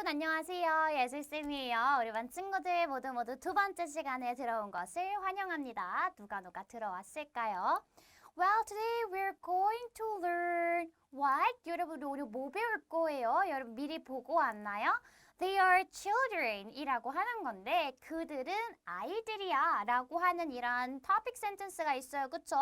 안녕하세요. 예술쌤이에요. 우리 반 친구들 모두 두 번째 시간에 들어온 것을 환영합니다. 누가 들어왔을까요? Well, today we're going to learn what? 여러분, 우리 뭐 배울 거예요? 여러분, 미리 보고 왔나요? They are children 이라고 하는 건데 그들은 아이들이야 라고 하는 이런 topic sentence가 있어요. 그쵸?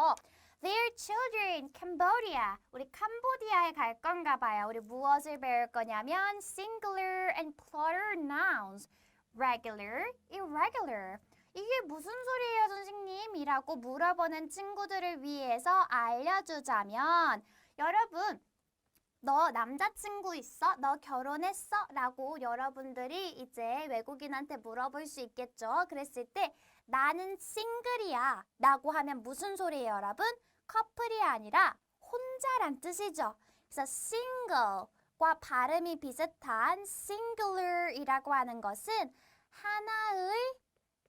Their children, Cambodia. 우리 캄보디아에 갈 건가 봐요. 우리 무엇을 배울 거냐면 singular and plural nouns. regular, irregular. 이게 무슨 소리예요, 선생님? 이라고 물어보는 친구들을 위해서 알려주자면 여러분, 너 남자친구 있어? 너 결혼했어? 라고 여러분들이 이제 외국인한테 물어볼 수 있겠죠. 그랬을 때 나는 싱글이야 라고 하면 무슨 소리예요, 여러분? 커플이 아니라 혼자란 뜻이죠. 그래서 single과 발음이 비슷한 singular이라고 하는 것은 하나의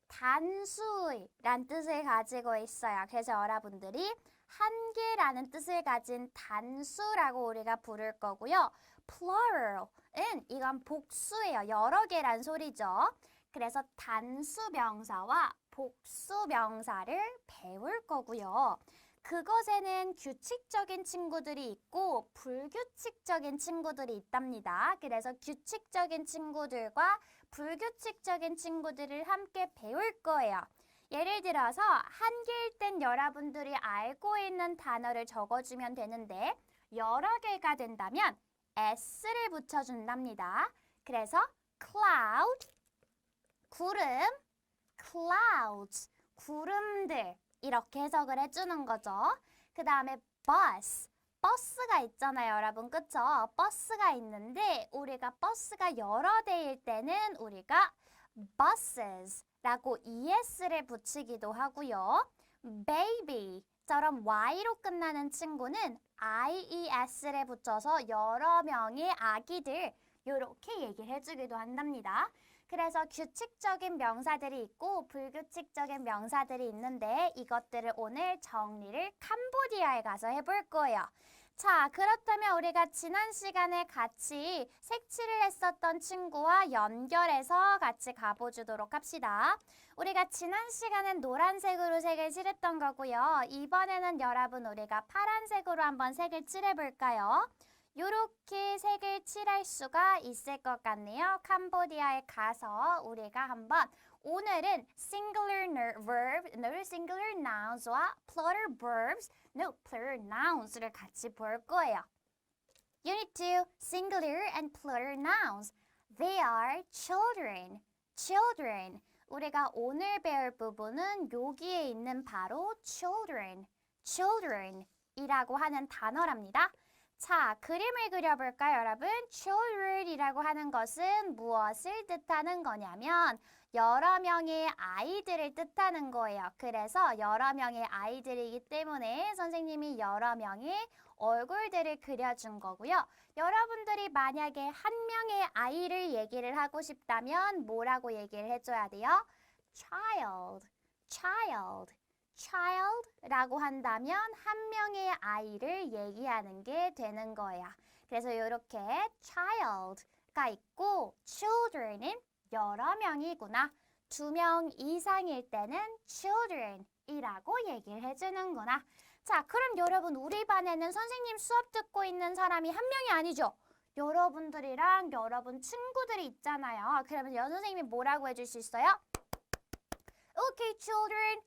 단수의 란 뜻을 가지고 있어요. 그래서 여러분들이 한 개라는 뜻을 가진 단수라고 우리가 부를 거고요. plural은 이건 복수예요. 여러 개란 소리죠. 그래서 단수 명사와 복수 명사를 배울 거고요. 그것에는 규칙적인 친구들이 있고 불규칙적인 친구들이 있답니다. 그래서 규칙적인 친구들과 불규칙적인 친구들을 함께 배울 거예요. 예를 들어서 한 개일 땐 여러분들이 알고 있는 단어를 적어주면 되는데 여러 개가 된다면 s를 붙여준답니다. 그래서 cloud, 구름, clouds, 구름들 이렇게 해석을 해주는 거죠. 그 다음에 bus, 버스가 있잖아요, 여러분. 그쵸? 버스가 있는데 우리가 버스가 여러 대일 때는 우리가 buses 라고 es를 붙이기도 하고요. baby처럼 y로 끝나는 친구는 ies를 붙여서 여러 명의 아기들 이렇게 얘기를 해주기도 한답니다. 그래서 규칙적인 명사들이 있고 불규칙적인 명사들이 있는데 이것들을 오늘 정리를 캄보디아에 가서 해볼 거예요. 자, 그렇다면 우리가 지난 시간에 같이 색칠을 했었던 친구와 연결해서 같이 가보주도록 합시다. 우리가 지난 시간엔 노란색으로 색을 칠했던 거고요. 이번에는 여러분 우리가 파란색으로 한번 색을 칠해볼까요? 이렇게 색을 칠할 수가 있을 것 같네요. 캄보디아에 가서 우리가 한번 오늘은 singular verb, singular nouns와 plural verbs, plural nouns를 같이 볼 거예요. Unit 2, singular and plural nouns. They are children, children. 우리가 오늘 배울 부분은 여기에 있는 바로 children, children이라고 하는 단어랍니다. 자, 그림을 그려볼까요, 여러분? children이라고 하는 것은 무엇을 뜻하는 거냐면 여러 명의 아이들을 뜻하는 거예요. 그래서 여러 명의 아이들이기 때문에 선생님이 여러 명의 얼굴들을 그려준 거고요. 여러분들이 만약에 한 명의 아이를 얘기를 하고 싶다면 뭐라고 얘기를 해줘야 돼요? child, child. child라고 한다면 한 명의 아이를 얘기하는 게 되는 거예요. 그래서 이렇게 child가 있고 children은 여러 명이구나. 2명 이상일 때는 children이라고 얘기를 해주는구나. 자, 그럼 여러분 우리 반에는 선생님 수업 듣고 있는 사람이 한 명이 아니죠? 여러분들이랑 여러분 친구들이 있잖아요. 그러면 선생님이 뭐라고 해줄 수 있어요? Okay, children.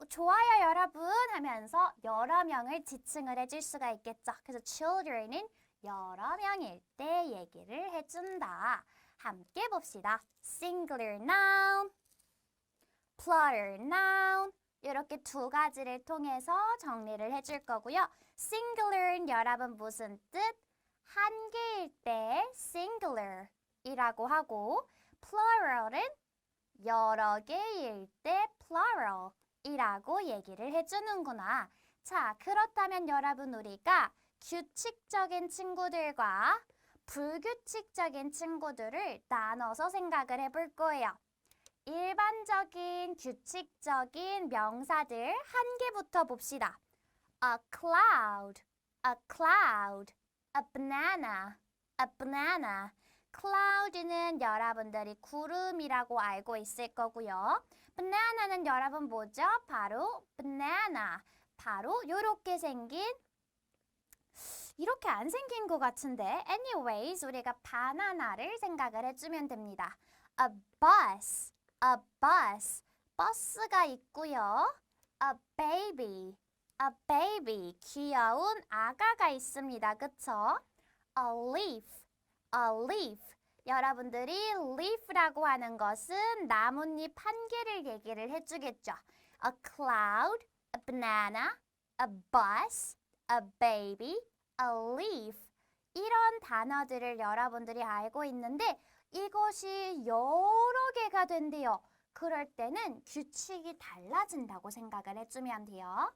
좋아요, 여러분 하면서 여러 명을 지칭을 해줄 수가 있겠죠. 그래서 children은 여러 명일 때 얘기를 해준다. 함께 봅시다. singular noun, plural noun 이렇게 두 가지를 통해서 정리를 해줄 거고요. singular은 여러분 무슨 뜻? 한 개일 때 singular이라고 하고 plural은 여러 개일 때 plural 이라고 얘기를 해주는구나. 자, 그렇다면 여러분 우리가 규칙적인 친구들과 불규칙적인 친구들을 나눠서 생각을 해볼 거예요. 일반적인 규칙적인 명사들 한 개부터 봅시다. A cloud, a cloud, a banana, a banana. cloud는 여러분들이 구름이라고 알고 있을 거고요. banana는 여러분 뭐죠? 바로 banana. 바로 요렇게 생긴 이렇게 안 생긴 것 같은데 anyways 우리가 바나나를 생각을 해주면 됩니다. A bus, a bus, 버스가 있고요. A baby, a baby, 귀여운 아가가 있습니다. 그쵸? A leaf, a leaf. 여러분들이 leaf라고 하는 것은 나뭇잎 한 개를 얘기를 해주겠죠. A cloud, a banana, a bus, a baby, a leaf. 이런 단어들을 여러분들이 알고 있는데 이것이 여러 개가 된대요. 그럴 때는 규칙이 달라진다고 생각을 해주면 돼요.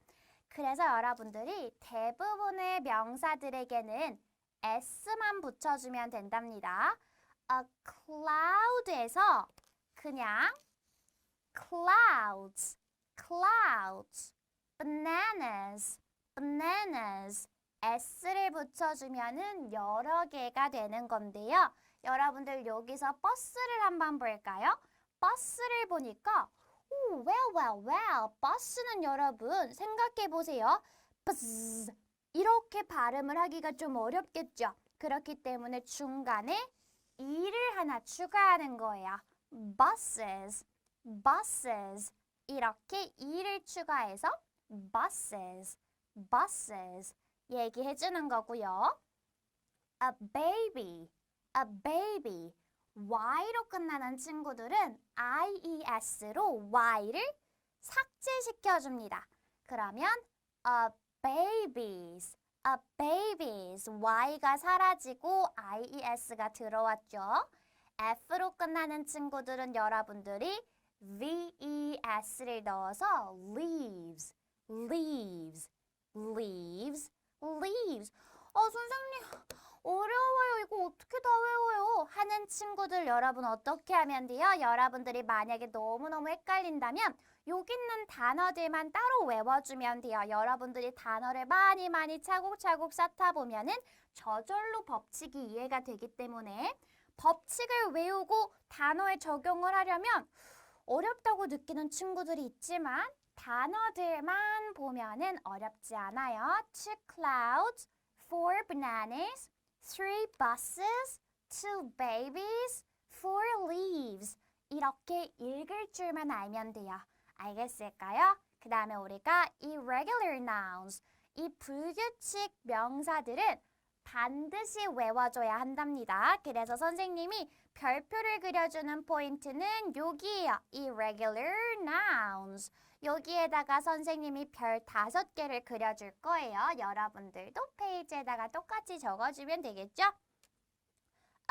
그래서 여러분들이 대부분의 명사들에게는 s만 붙여주면 된답니다. A cloud에서 그냥 clouds, clouds, bananas, bananas, s를 붙여주면은 여러 개가 되는 건데요. 여러분들 여기서 버스를 한번 볼까요? 버스를 보니까 well, 버스는 여러분 생각해 보세요. buzz 이렇게 발음을 하기가 좀 어렵겠죠. 그렇기 때문에 중간에 이를 하나 추가하는 거예요. buses, buses 이렇게 이를 추가해서 buses, buses 얘기해 주는 거고요. A baby, a baby. Y로 끝나는 친구들은 IES로 Y를 삭제시켜 줍니다. 그러면 a babies, a babies. Y가 사라지고 IES가 들어왔죠. F로 끝나는 친구들은 여러분들이 VES를 넣어서 leaves, leaves, leaves, leaves. 선생님 어려워요. 이거 어떻게 다 외워요? 하는 친구들 여러분 어떻게 하면 돼요? 여러분들이 만약에 너무너무 헷갈린다면 여기 있는 단어들만 따로 외워주면 돼요. 여러분들이 단어를 많이 차곡차곡 쌓다 보면은 저절로 법칙이 이해가 되기 때문에 법칙을 외우고 단어에 적용을 하려면 어렵다고 느끼는 친구들이 있지만 단어들만 보면은 어렵지 않아요. 2 clouds, 4 bananas, 3 buses, 2 babies, 4 leaves. 이렇게 읽을 줄만 알면 돼요. 알겠을까요? 그 다음에 우리가 irregular nouns, 이 불규칙 명사들은 반드시 외워줘야 한답니다. 그래서 선생님이 별표를 그려주는 포인트는 여기에요. irregular nouns. 여기에다가 선생님이 별 5개를 그려줄 거예요. 여러분들도 페이지에다가 똑같이 적어주면 되겠죠?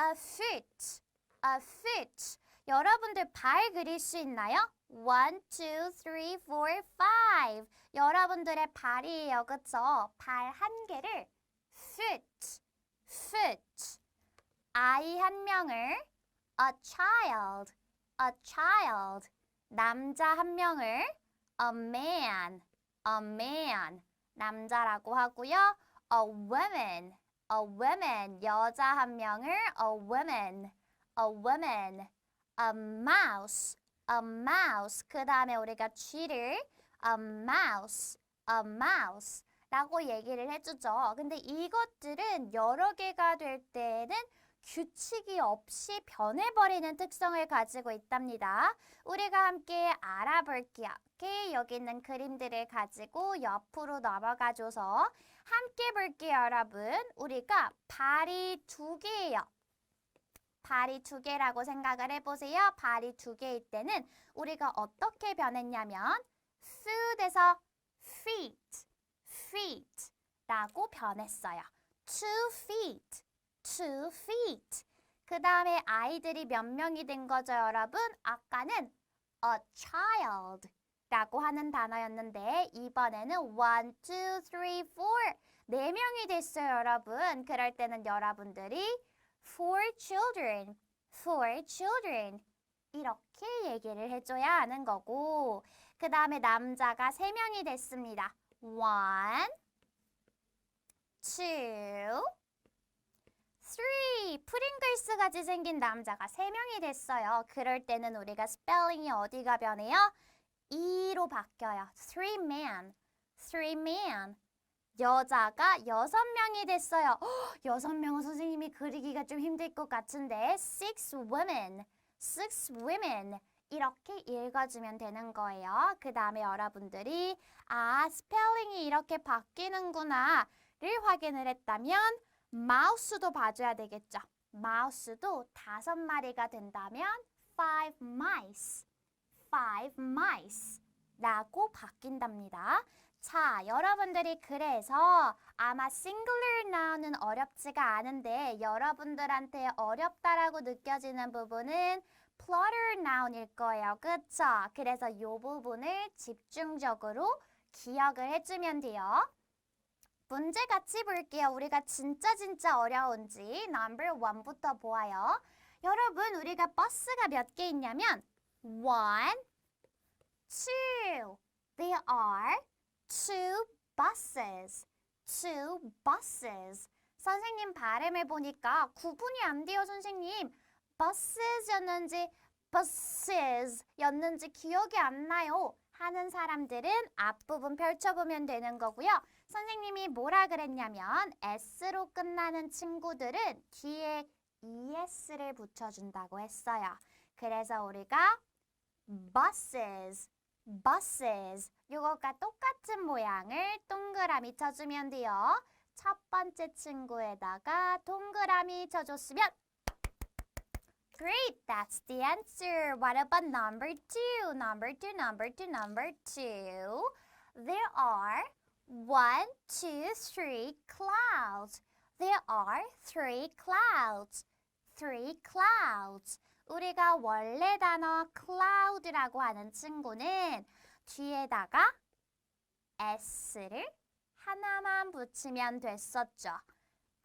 A foot, a foot. 여러분들 발 그릴 수 있나요? 1, 2, 3, 4, 5. 여러분들의 발이에요. 그쵸? 발 한 개를 foot, foot. 아이 한 명을 a child, a child. 남자 한 명을 a man, a man. 남자라고 하고요. a woman, a woman. 여자 한 명을 a woman, a woman. a mouse, a mouse. 그 다음에 우리가 쥐를 a mouse, a mouse 라고 얘기를 해주죠. 근데 이것들은 여러 개가 될 때는 규칙이 없이 변해버리는 특성을 가지고 있답니다. 우리가 함께 알아볼게요. 여기 있는 그림들을 가지고 옆으로 넘어가줘서 함께 볼게요, 여러분. 우리가 발이 2개예요. 발이 2개라고 생각을 해보세요. 발이 2개일 때는 우리가 어떻게 변했냐면 foot에서 feet, feet 라고 변했어요. 2 feet, 2 feet. 그 다음에 아이들이 몇 명이 된 거죠, 여러분? 아까는 a child 라고 하는 단어였는데 이번에는 1, 2, 3, 4 4명이 됐어요, 여러분. 그럴 때는 여러분들이 four children, four children 이렇게 얘기를 해줘야 하는 거고 그 다음에 남자가 3명이 됐습니다. 1, 2, 프링글스 같이 생긴 남자가 3명이 됐어요. 그럴 때는 우리가 스펠링이 어디가 변해요? E로 바뀌어요. three man. 여자가 6명이 됐어요. 6명은 선생님이 그리기가 좀 힘들 것 같은데 six women 이렇게 읽어주면 되는 거예요. 그 다음에 여러분들이 스펠링이 이렇게 바뀌는구나 를 확인을 했다면 마우스도 봐줘야 되겠죠. 마우스도 5마리가 된다면 five mice 라고 바뀐답니다. 자, 여러분들이 그래서 아마 싱글러 나운은 어렵지가 않은데 여러분들한테 어렵다라고 느껴지는 부분은 플러럴 나운일 거예요. 그쵸? 그래서 이 부분을 집중적으로 기억을 해주면 돼요. 문제 같이 볼게요. 우리가 진짜 어려운지 넘버 1부터 보아요. 여러분, 우리가 버스가 몇 개 있냐면 1, 2. There are two buses. 선생님 발음을 보니까 구분이 안 돼요, 선생님. busses였는지 busses였는지 기억이 안 나요. 하는 사람들은 앞부분 펼쳐보면 되는 거고요. 선생님이 뭐라 그랬냐면 S로 끝나는 친구들은 뒤에 ES를 붙여준다고 했어요. 그래서 우리가 buses 이것과 똑같은 모양을 동그라미 쳐주면 돼요. 첫 번째 친구에다가 동그라미 쳐줬으면 Great, that's the answer. What about number 2? Number 2. There are 1, 2, 3 clouds. There are 3 clouds. 우리가 원래 단어 cloud라고 하는 친구는 뒤에다가 s를 하나만 붙이면 됐었죠.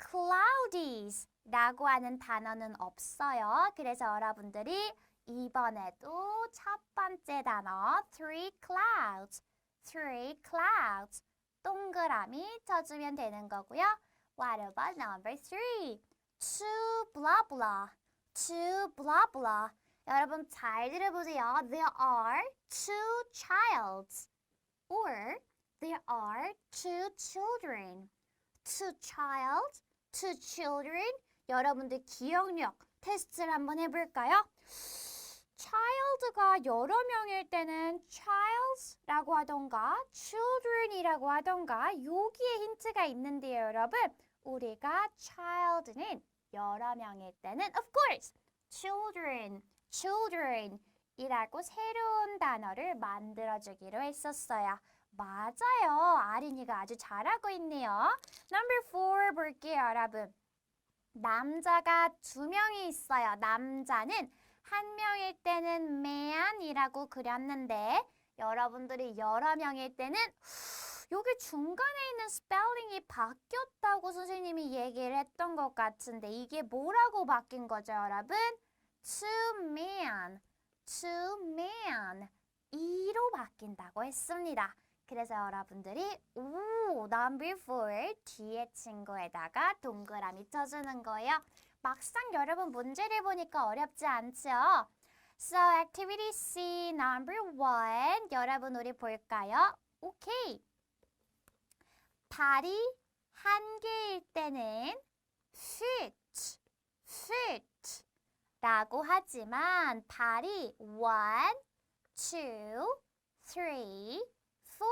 cloudies라고 하는 단어는 없어요. 그래서 여러분들이 이번에도 첫 번째 단어 three clouds 동그라미 쳐주면 되는 거고요. What about number 3? two blah blah. 여러분 잘 들어보세요. There are 2 childs or there are 2 children. 2 childs, 2 children. 여러분들 기억력 테스트를 한번 해볼까요? child가 여러 명일 때는 childs라고 하던가 children이라고 하던가 여기에 힌트가 있는데요, 여러분. 우리가 child는 여러 명일 때는 of course children이라고 새로운 단어를 만들어주기로 했었어요. 맞아요. 아린이가 아주 잘하고 있네요. Number 4 볼게요, 여러분. 남자가 2명이 있어요. 남자는 1명일 때는 man이라고 그렸는데 여러분들이 여러 명일 때는 여기 중간에 있는 스펠링이 바뀌었다고 선생님이 얘기를 했던 것 같은데 이게 뭐라고 바뀐 거죠, 여러분? to man. 2로 바뀐다고 했습니다. 그래서 여러분들이 number 4 뒤에 친구에다가 동그라미 쳐주는 거예요. 막상 여러분 문제를 보니까 어렵지 않죠? So activity C number 1 여러분 우리 볼까요? 오케이. 발이 1개일 때는 feet 라고 하지만 발이 1, 2, 3, 4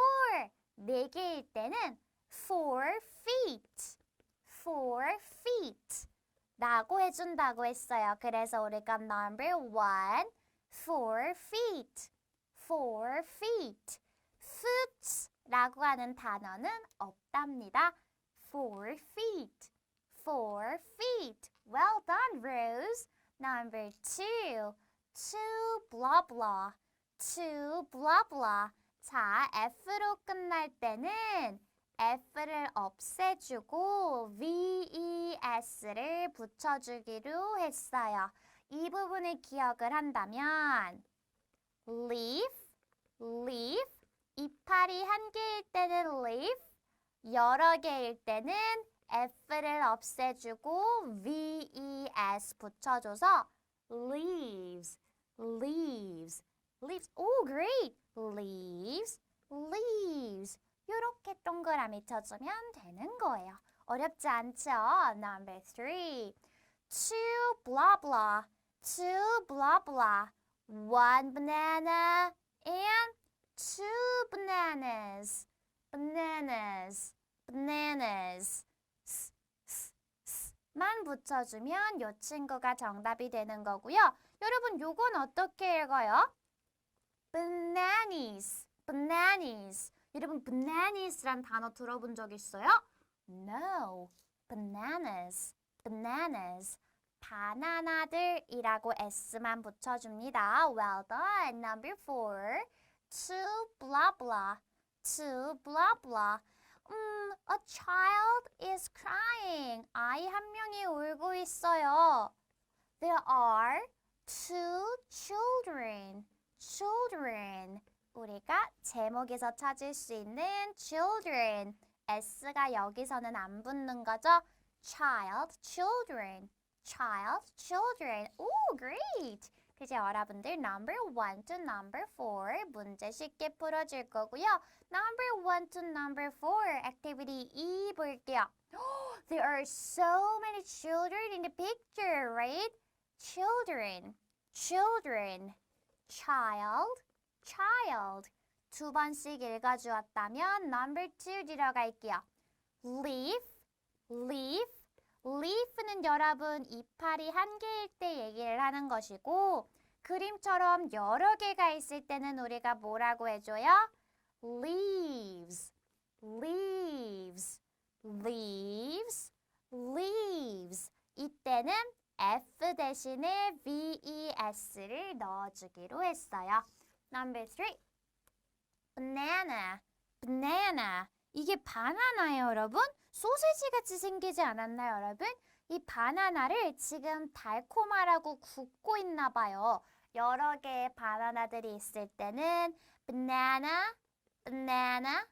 4개일 때는 4 feet 라고 해준다고 했어요. 그래서 우리가 number 1, 4 feet foot 라고 하는 단어는 없답니다. 4 feet. Well done, Rose. Number 2, blah blah. 자, F로 끝날 때는 F를 없애주고 VES를 붙여주기로 했어요. 이 부분을 기억을 한다면 leaf 이파리 1개일 때는 leaf, 여러 개일 때는 F를 없애주고 VES 붙여줘서 leaves, leaves, leaves. 오, great! leaves, leaves. 이렇게 동그라미 쳐주면 되는 거예요. 어렵지 않죠? Number 3. Two blah blah, two blah blah. One banana and two bananas. Bananas, bananas. 만 붙여주면 이 친구가 정답이 되는 거고요. 여러분, 요건 어떻게 읽어요? bananas, bananas. 여러분, bananas란 단어 들어본 적 있어요? No, bananas, bananas. 바나나들이라고 s만 붙여줍니다. Well done. Number 4. Two blah blah, two blah blah. A child is crying. 아이 한 명이 울고 있어요. There are two children. children. 우리가 제목에서 찾을 수 있는 children. s가 여기서는 안 붙는 거죠. child, children. child, children. 오, great. 그래서 여러분들 number 1 to number 4 문제 쉽게 풀어줄 거고요. number 1 to number 4 activity 2 볼게요. There are so many children in the picture, right? children, children, child, child. 두 번씩 읽어주었다면 number 2 들어갈게요. leaf, leaf. leaf는 여러분 이파리 한 개일 때 얘기를 하는 것이고 그림처럼 여러 개가 있을 때는 우리가 뭐라고 해줘요? leaves, leaves, leaves, leaves. 이때는 F 대신에 VES를 넣어주기로 했어요. Number 3. banana, banana. 이게 바나나예요, 여러분? 소세지 같이 생기지 않았나요, 여러분? 이 바나나를 지금 달콤하라고 굽고 있나 봐요. 여러 개의 바나나들이 있을 때는 banana, banana,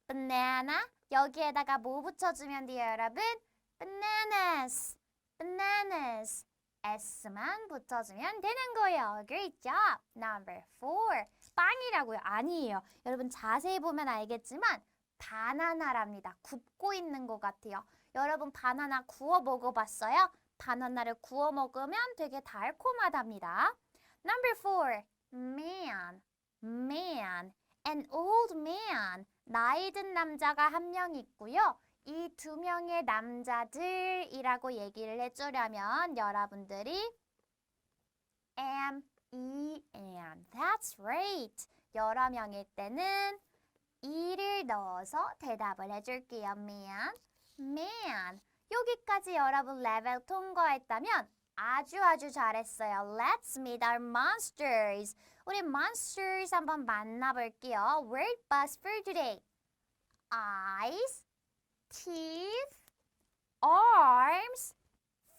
banana. 여기에다가 뭐 붙여주면 돼요, 여러분? bananas, bananas. S만 붙여주면 되는 거예요. Great job. Number 4. 빵이라고요? 아니에요. 여러분 자세히 보면 알겠지만 바나나랍니다. 굽고 있는 것 같아요. 여러분 바나나 구워 먹어봤어요? 바나나를 구워 먹으면 되게 달콤하답니다. Number 4. Man, man. An old man. 나이 든 남자가 한 명 있고요. 이 두 명의 남자들이라고 얘기를 해주려면 여러분들이 M-E-N. That's right. 여러 명일 때는 이를 넣어서 대답을 해줄게요. man, man. 여기까지 여러분 레벨 통과했다면 아주 잘했어요. Let's meet our monsters. 우리 monsters 한번 만나볼게요. Word buzz for today. Eyes, teeth, arms,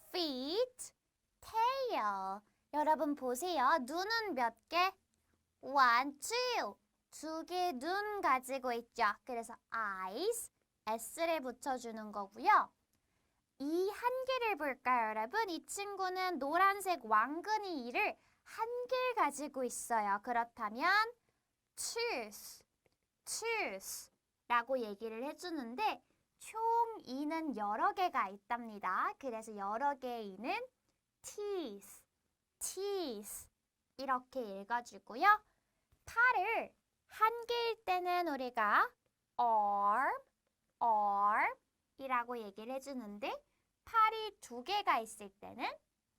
feet, tail. 여러분 보세요. 눈은 몇 개? One, two. 두 개의 눈 가지고 있죠. 그래서 eyes, s를 붙여주는 거고요. 이 한 개를 볼까요, 여러분? 이 친구는 노란색 왕근이 이를 한 개 가지고 있어요. 그렇다면 tooth, tooth라고 얘기를 해주는데 총 이는 여러 개가 있답니다. 그래서 여러 개의 이는 teeth, teeth 이렇게 읽어주고요. 팔을 한 개일 때는 우리가 arm, arm 이라고 얘기를 해주는데 팔이 두 개가 있을 때는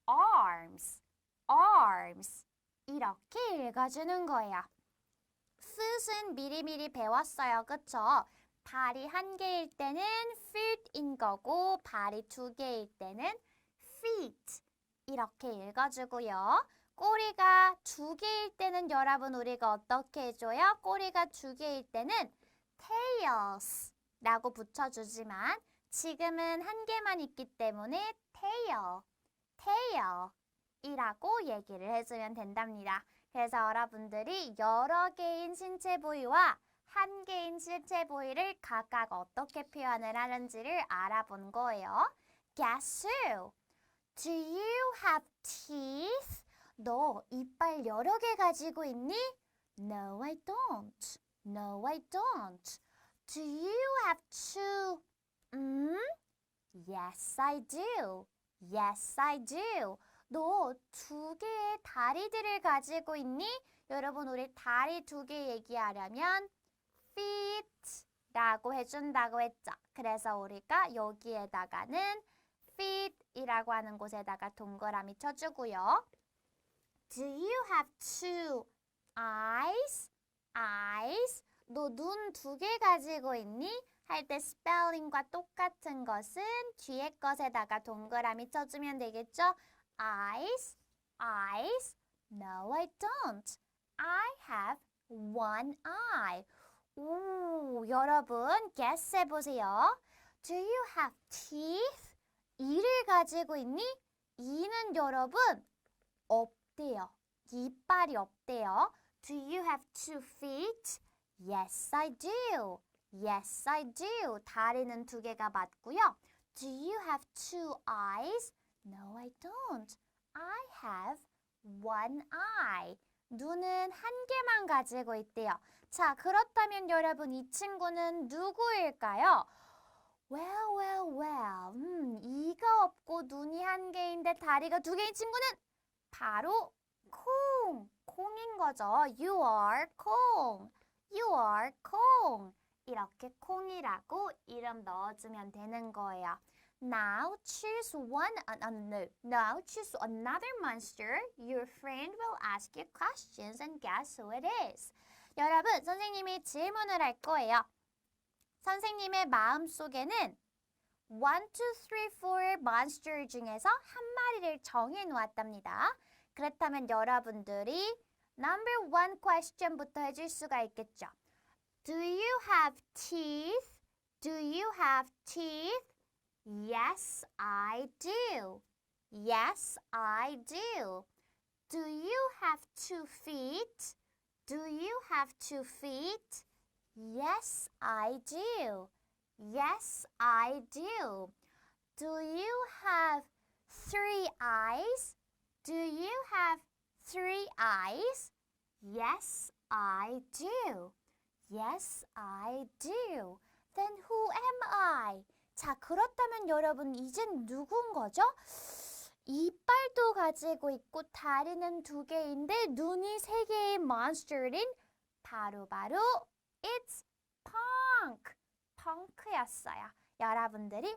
arms, arms 이렇게 읽어주는 거예요. foot은 미리미리 배웠어요. 그쵸? 발이 한 개일 때는 foot인 거고 발이 두 개일 때는 feet 이렇게 읽어주고요. 꼬리가 두 개일 때는 여러분 우리가 어떻게 해줘요? 꼬리가 두 개일 때는 tails 라고 붙여주지만 지금은 한 개만 있기 때문에 tail, tail 이라고 얘기를 해주면 된답니다. 그래서 여러분들이 여러 개인 신체 부위와 한 개인 실체 부위를 각각 어떻게 표현을 하는지를 알아본 거예요. Guess who? Do you have teeth? 너 이빨 여러 개 가지고 있니? No, I don't. No, I don't. Do you have two? Yes, I do. Yes, I do. 너 두 개의 다리들을 가지고 있니? 여러분, 우리 다리 두 개 얘기하려면 feet라고 해준다고 했죠. 그래서 우리가 여기에다가는 feet이라고 하는 곳에다가 동그라미 쳐주고요. Do you have two eyes? Eyes? 너 눈 두 개 가지고 있니? 할 때 스펠링과 똑같은 것은 뒤에 것에다가 동그라미 쳐주면 되겠죠? Eyes, eyes. No, I don't. I have one eye. 오, 여러분, guess 해보세요. Do you have teeth? 이를 가지고 있니? 이는 여러분, 없대요. 이빨이 없대요. Do you have two feet? Yes, I do. Yes, I do. 다리는 두 개가 맞고요. Do you have two eyes? No, I don't. I have one eye. 눈은 한 개만 가지고 있대요. 자, 그렇다면 여러분 이 친구는 누구일까요? Well. 이가 없고 눈이 한 개인데 다리가 두 개인 친구는 바로 콩인 거죠. You are 콩. You are 콩. 이렇게 콩이라고 이름 넣어주면 되는 거예요. Now choose Now choose another monster. Your friend will ask you questions and guess who it is. 여러분, 선생님이 질문을 할 거예요. 선생님의 마음속에는 1, 2, 3, 4 monster 중에서 한 마리를 정해 놓았답니다. 그렇다면 여러분들이 number 1 question부터 해줄 수가 있겠죠. Do you have teeth? Do you have teeth? Yes, I do. Yes, I do. Do you have two feet? Do you have two feet? Yes, I do. Yes, I do. Do you have three eyes? Do you have three eyes? Yes, I do. Yes, I do. Then who am I? 자, 그렇다면 여러분 이젠 누군 거죠? 이빨도 가지고 있고 다리는 두 개인데 눈이 세 개의 monster인 바로 It's Punk. 펑크였어요. 여러분들이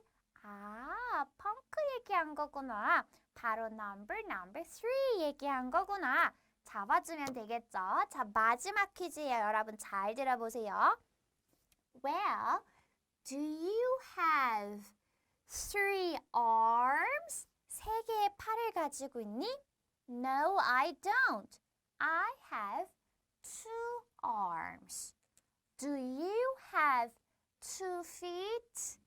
펑크 얘기한 거구나. 바로 number 3 얘기한 거구나. 잡아주면 되겠죠? 자, 마지막 퀴즈예요. 여러분 잘 들어보세요. Well, do you have three arms? 세 개의 팔을 가지고 있니? No, I don't. I have two arms. Do you have two feet?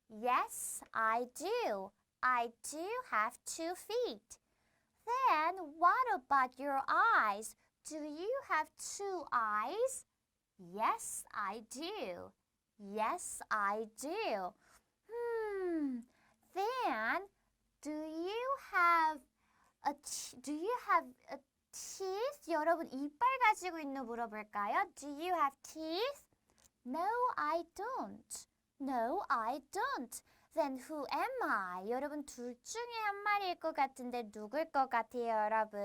Yes, I do. I do have 2 feet. Then what about your eyes? Do you have 2 eyes? Yes, I do. Yes, I do. Then do you have a teeth? 여러분 이빨 가지고 있는 물어볼까요? Do you have teeth? No, I don't. No, I don't. Then who am I? 여러분 둘 중에 한 마리일 것 같은데 누굴 것 같아요, 여러분?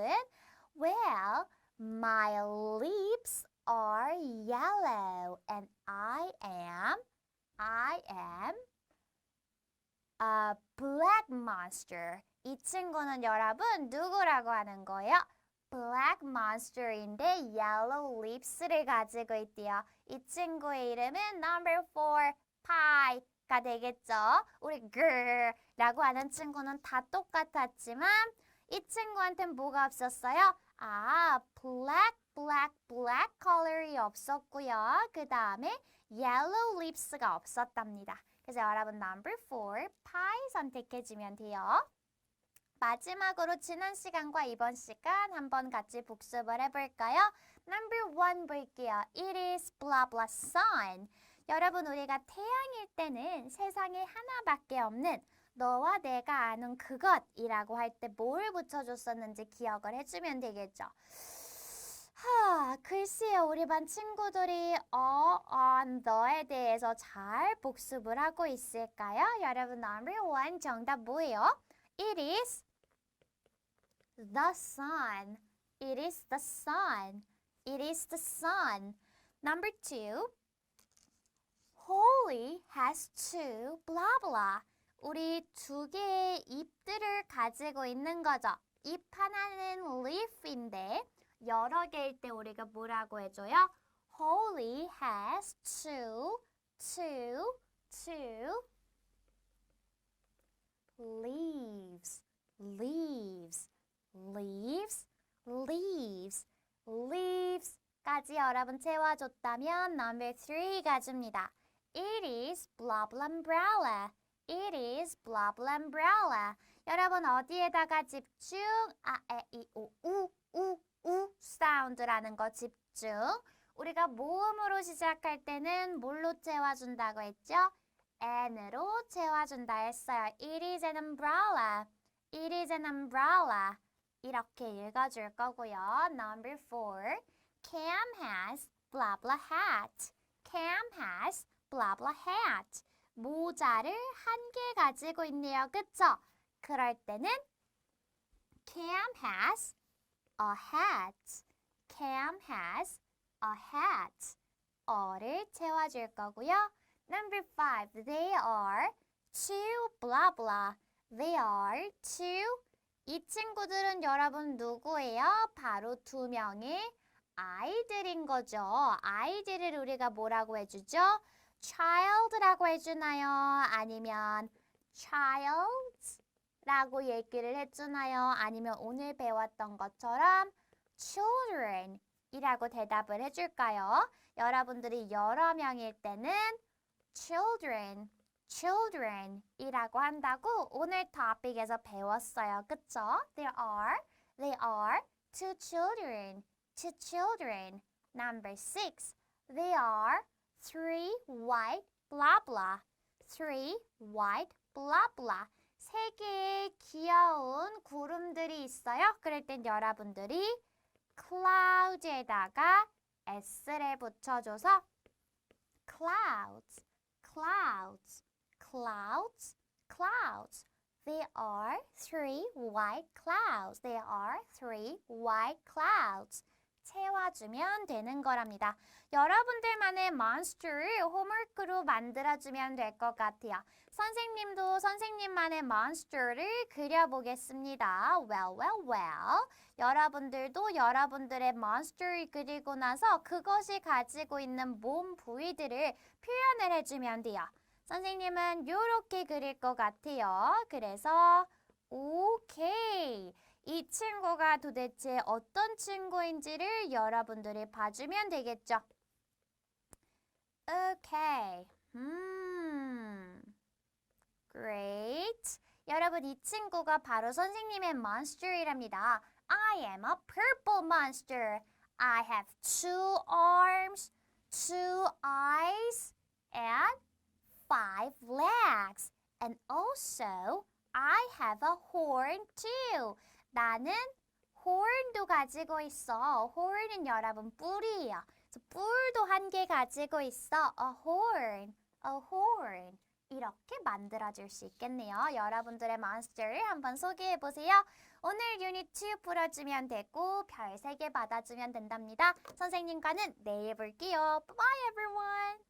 Well, my lips are yellow and I am a black monster. 이 친구는 여러분 누구라고 하는 거예요? Black monster인데 yellow lips를 가지고 있대요. 이 친구의 이름은 number 4, pie가 되겠죠. 우리 girl라고 하는 친구는 다 똑같았지만 이 친구한테는 뭐가 없었어요? black 컬러이 없었고요. 그 다음에 yellow lips가 없었답니다. 그래서 여러분 number 4, pie 선택해주면 돼요. 마지막으로 지난 시간과 이번 시간 한번 같이 복습을 해볼까요? Number 1 볼게요. It is blah blah sun. 여러분 우리가 태양일 때는 세상에 하나밖에 없는 너와 내가 아는 그것이라고 할 때 뭘 붙여줬었는지 기억을 해주면 되겠죠. 글쎄요. 우리 반 친구들이 너에 대해서 잘 복습을 하고 있을까요? 여러분 number 1 정답 뭐예요? It is the sun. It is the sun. It is the sun. Number 2. Holly has two blah blah. 우리 두 개의 잎들을 가지고 있는 거죠. 잎 하나는 leaf인데 여러 개일 때 우리가 뭐라고 해줘요? Holly has two leaves. leaves. leaves. leaves. leaves까지 여러분 채워줬다면 number 3 가줍니다. It is blah blah umbrella. It is blah blah umbrella. 여러분 어디에다가 집중? 우 사운드라는 거 집중. 우리가 모음으로 시작할 때는 뭘로 채워준다고 했죠? n으로 채워준다 했어요. It is an umbrella. It is an umbrella. 이렇게 읽어줄 거고요. Number 4. Cam has blah blah hat. Cam has blah blah hat. 모자를 한 개 가지고 있네요. 그쵸? 그럴 때는 Cam has a hat. Cam has a hat. 어를 채워줄 거고요. Number 5. They are two blah blah. They are two. 이 친구들은 여러분 누구예요? 바로 두 명의 아이들인 거죠. 아이들을 우리가 뭐라고 해주죠? child라고 해주나요? 아니면 childs라고 얘기를 해주나요? 아니면 오늘 배웠던 것처럼 children이라고 대답을 해줄까요? 여러분들이 여러 명일 때는 children이라고 한다고 오늘 토픽에서 배웠어요. 그쵸? They are two children. Number 6. They are three white blah blah. Three white blah blah. 세 개의 귀여운 구름들이 있어요. 그럴 땐 여러분들이 clouds에다가 s를 붙여줘서 clouds. They are three white clouds. They are three white clouds. 채워주면 되는 거랍니다. 여러분들만의 monster를 홈워크로 만들어주면 될 것 같아요. 선생님도 선생님만의 monster를 그려보겠습니다. Well. 여러분들도 여러분들의 monster를 그리고 나서 그것이 가지고 있는 몸 부위들을 표현을 해주면 돼요. 선생님은 이렇게 그릴 것 같아요. 그래서 오케이. 이 친구가 도대체 어떤 친구인지를 여러분들이 봐주면 되겠죠. 오케이. Great. 여러분 이 친구가 바로 선생님의 monster이랍니다. I am a purple monster. I have two arms, two eyes, and 5 legs. And also, I have a horn too. 나는 horn도 가지고 있어. horn은 여러분 뿔이에요. 그래서 뿔도 한 개 가지고 있어. A horn. 이렇게 만들어줄 수 있겠네요. 여러분들의 monster를 한번 소개해보세요. 오늘 유닛 2 풀어주면 되고 별 3개 받아주면 된답니다. 선생님과는 내일 볼게요. Bye everyone.